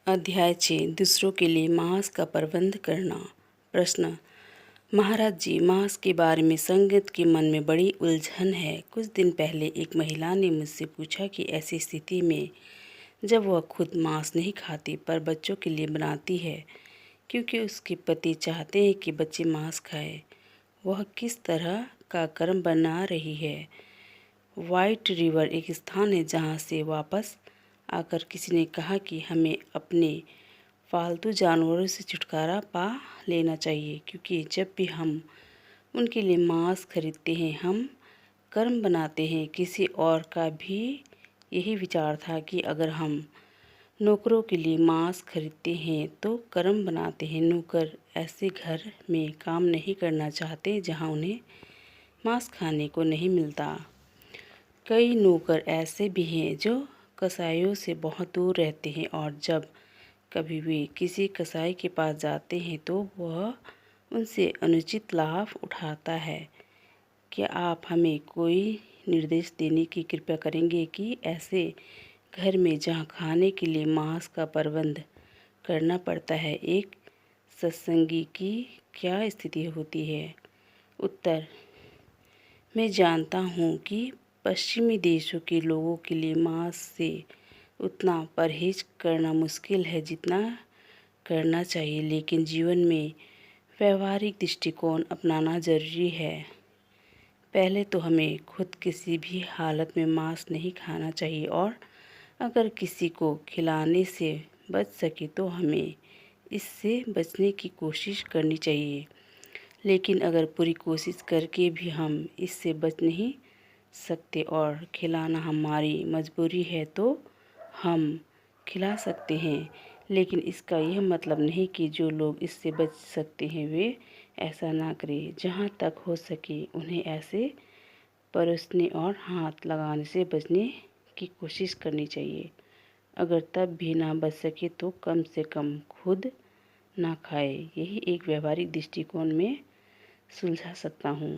अध्याय 6 दूसरों के लिए मांस का प्रबंध करना। प्रश्न। महाराज जी, मांस के बारे में संगत के मन में बड़ी उलझन है। कुछ दिन पहले एक महिला ने मुझसे पूछा कि ऐसी स्थिति में जब वह खुद मांस नहीं खाती पर बच्चों के लिए बनाती है क्योंकि उसके पति चाहते हैं कि बच्चे मांस खाएं, वह किस तरह का कर्म बना रही है। व्हाइट रिवर एक स्थान है जहाँ से वापस आकर किसी ने कहा कि हमें अपने पालतू जानवरों से छुटकारा पा लेना चाहिए, क्योंकि जब भी हम उनके लिए मांस खरीदते हैं हम कर्म बनाते हैं। किसी और का भी यही विचार था कि अगर हम नौकरों के लिए मांस खरीदते हैं तो कर्म बनाते हैं। नौकर ऐसे घर में काम नहीं करना चाहते जहां उन्हें मांस खाने को नहीं मिलता। कई नौकर ऐसे भी हैं जो कसाईयों से बहुत दूर रहते हैं और जब कभी वे किसी कसाई के पास जाते हैं तो वह उनसे अनुचित लाभ उठाता है। क्या आप हमें कोई निर्देश देने की कृपा करेंगे कि ऐसे घर में जहां खाने के लिए मांस का प्रबंध करना पड़ता है एक सत्संगी की क्या स्थिति होती है? उत्तर। मैं जानता हूँ कि पश्चिमी देशों के लोगों के लिए मांस से उतना परहेज करना मुश्किल है जितना करना चाहिए, लेकिन जीवन में व्यवहारिक दृष्टिकोण अपनाना ज़रूरी है। पहले तो हमें खुद किसी भी हालत में मांस नहीं खाना चाहिए और अगर किसी को खिलाने से बच सके तो हमें इससे बचने की कोशिश करनी चाहिए। लेकिन अगर पूरी कोशिश करके भी हम इससे बच नहीं सकते और खिलाना हमारी मजबूरी है तो हम खिला सकते हैं, लेकिन इसका यह मतलब नहीं कि जो लोग इससे बच सकते हैं वे ऐसा ना करें। जहाँ तक हो सके उन्हें ऐसे परोसने और हाथ लगाने से बचने की कोशिश करनी चाहिए। अगर तब भी ना बच सके तो कम से कम खुद ना खाए। यही एक व्यवहारिक दृष्टिकोण में सुलझा सकता हूँ।